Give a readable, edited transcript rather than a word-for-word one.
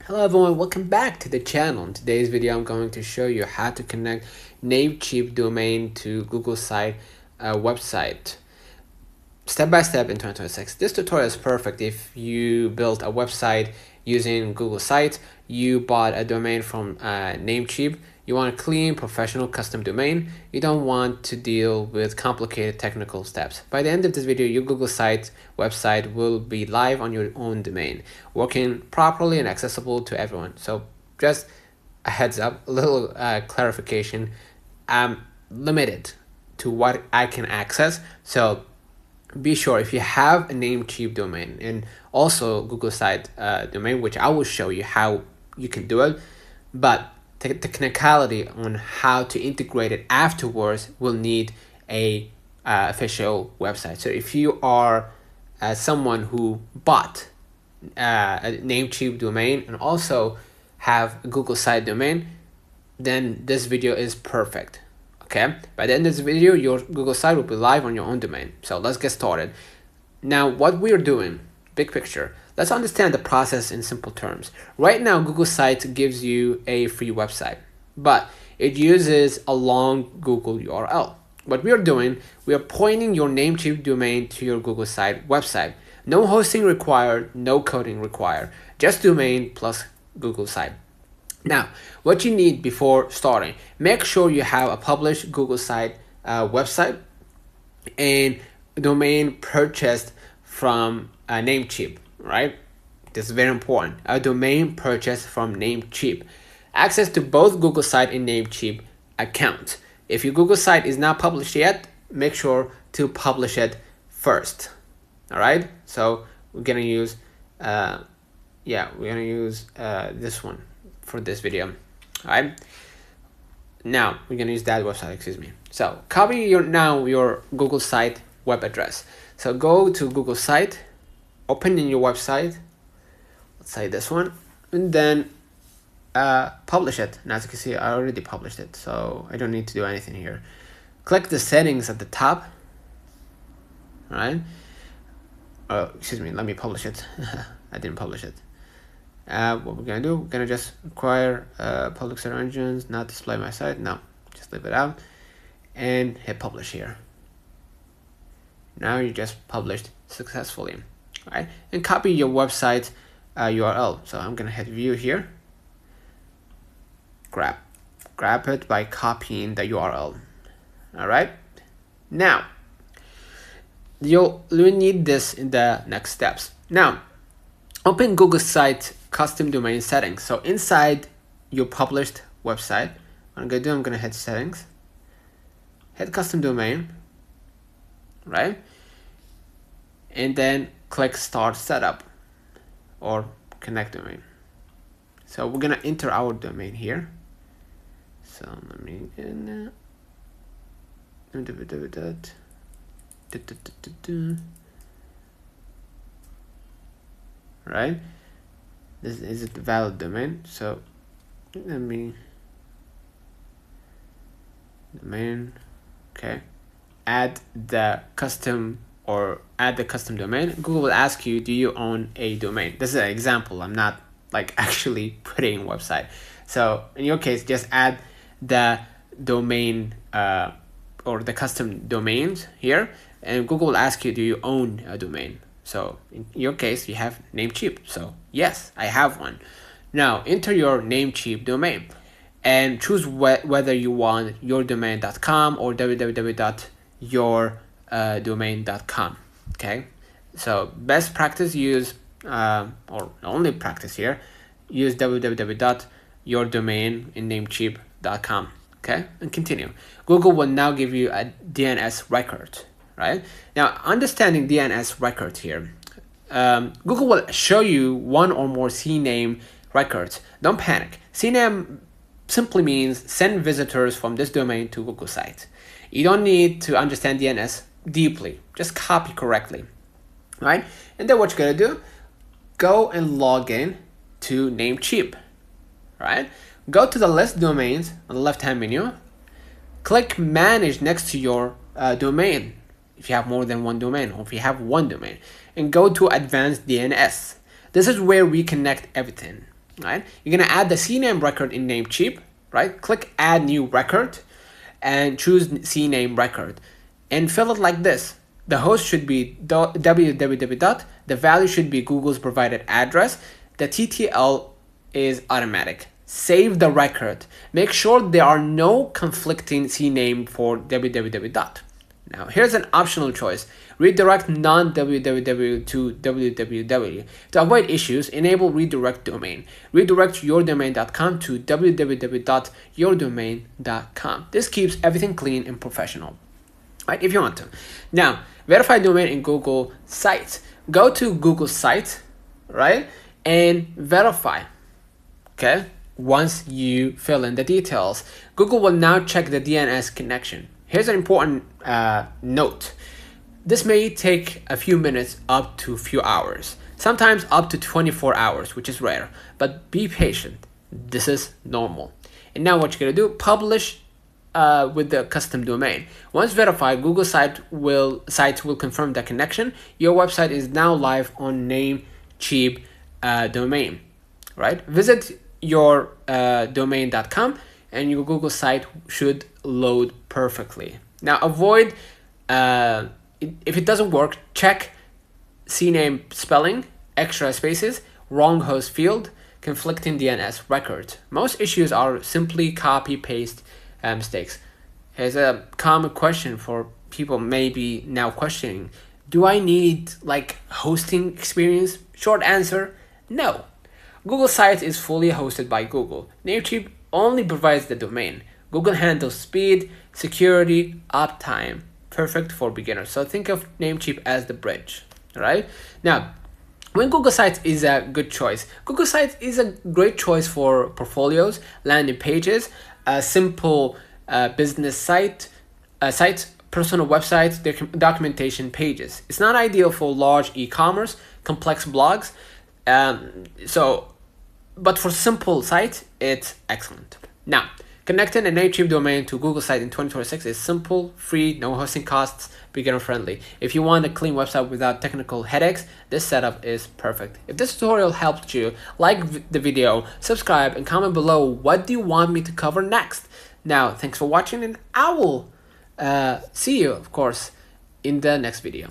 Hello everyone, welcome back to the channel. In today's video I'm going to show you how to connect NameCheap domain to Google site website step by step in 2026. This tutorial is perfect if you built a website using Google Sites, you bought a domain from NameCheap, you want a clean, professional, custom domain, you don't want to deal with complicated technical steps. By the end of this video, your Google Sites website will be live on your own domain, working properly and accessible to everyone. So just a heads up, a little clarification, I'm limited to what I can access. So be sure if you have a NameCheap domain and also Google site domain, which I will show you how you can do it, but the technicality on how to integrate it afterwards will need a official website. So if you are someone who bought a NameCheap domain and also have a Google site domain, then this video is perfect. Okay, by the end of this video, your Google site will be live on your own domain. So let's get started. Now, what we're doing, big picture, let's understand the process in simple terms. Right now, Google Sites gives you a free website, but it uses a long Google URL. What we are doing, we are pointing your NameCheap domain to your Google site website. No hosting required, no coding required, just domain plus Google site. Now, what you need before starting, make sure you have a published Google site website and domain purchased from NameCheap, right? This is very important. A domain purchased from NameCheap. Access to both Google site and NameCheap accounts. If your Google site is not published yet, make sure to publish it first. All right. So we're gonna use, this one for this video. All right, now we're gonna use that website, excuse me. So copy your Google site web address. So go to Google site, open in your website, let's say this one, and then publish it. And as you can see, I already published it, so I don't need to do anything here. Click the settings at the top. All right, excuse me, let me publish it. I didn't publish it. What we're gonna do, we're gonna just require public search engines not display my site. No, just leave it out and hit publish here. Now you just published successfully. All right, and copy your website URL. So I'm gonna hit view here. Grab it by copying the URL. All right, now you'll need this in the next steps. Now open Google site custom domain settings. So inside your published website, what I'm gonna do, I'm gonna hit settings, hit custom domain, right? And then click start setup or connect domain. So we're gonna enter our domain here. So let me right, this is the valid domain. So let me domain, okay, add the custom domain. Google will ask you, do you own a domain? This is an example, I'm not like actually putting website. So in your case, just add the domain or the custom domains here, and Google will ask you, do you own a domain? So in your case, you have NameCheap. So yes, I have one. Now enter your NameCheap domain and choose whether you want yourdomain.com or www.yourdomain.com. Okay. So best practice, use or only practice here, use www.yourdomain in NameCheap.com. Okay, and continue. Google will now give you a DNS record. Right? Now, understanding DNS records here, Google will show you one or more CNAME records. Don't panic. CNAME simply means send visitors from this domain to Google site. You don't need to understand DNS deeply. Just copy correctly. Right? And then what you're going to do, go and log in to NameCheap. Right? Go to the list domains on the left-hand menu. Click manage next to your domain. If you have more than one domain, or if you have one domain, and go to advanced DNS. This is where we connect everything. right? You're gonna add the CNAME record in NameCheap, right? Click add new record and choose CNAME record and fill it like this. The host should be www. The value should be Google's provided address. The TTL is automatic. Save the record. Make sure there are no conflicting CNAME for www. Now, here's an optional choice. Redirect non-www to www. To avoid issues, enable redirect domain. Redirect yourdomain.com to www.yourdomain.com. This keeps everything clean and professional, right? If you want to. Now, verify domain in Google Sites. Go to Google Sites, right? And verify, okay? Once you fill in the details, Google will now check the DNS connection. Here's an important note. This may take a few minutes up to a few hours, sometimes up to 24 hours, which is rare, but be patient. This is normal. And now what you're gonna do, publish with the custom domain. Once verified, Google Sites will confirm the connection. Your website is now live on NameCheap domain, right? Visit your domain.com and your Google site should load perfectly. Now avoid, if it doesn't work, check CNAME spelling, extra spaces, wrong host field, conflicting DNS records. Most issues are simply copy-paste mistakes. Here's a common question for people maybe now questioning, do I need like hosting experience? Short answer, no. Google Sites is fully hosted by Google. NameCheap only provides the domain. Google handles speed, security, uptime. Perfect for beginners. So think of NameCheap as the bridge, right? Now, when Google Sites is a good choice, Google Sites is a great choice for portfolios, landing pages, a simple business site, personal websites, documentation pages. It's not ideal for large e-commerce, complex blogs, but for simple sites, it's excellent. Now, connecting a NameCheap domain to Google Site in 2026 is simple, free, no hosting costs, beginner friendly. If you want a clean website without technical headaches, this setup is perfect. If this tutorial helped you, like the video, subscribe, and comment below what do you want me to cover next. Now, thanks for watching, and I will see you, of course, in the next video.